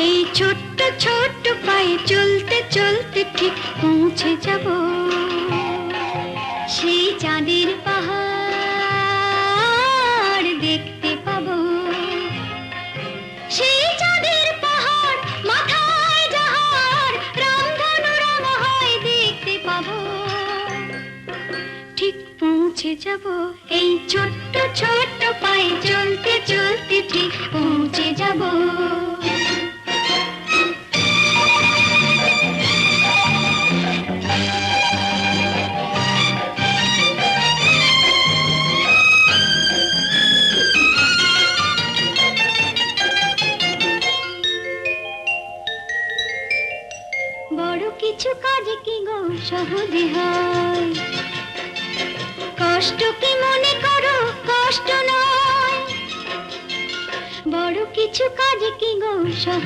এই ছোট্ট ছোট্ট পায়ে চলতে চলতে ঠিক পৌঁছে যাব সেই চাঁদের পাহাড় দেখতে পাবো। সেই চাঁদের পাহাড় মাথায় যাহার রামধনু রাঙা হয় দেখতে পাবো। ঠিক পৌঁছে যাব এই ছোট্ট ছোট্ট পায়ে চলতে চলতে ঠিক পৌঁছে যাব। বড় কিছু কাজ কি গো সহজে হয়, কষ্ট কি মনে করো কষ্ট নয়। বড় কিছু কাজ কি গো সহজে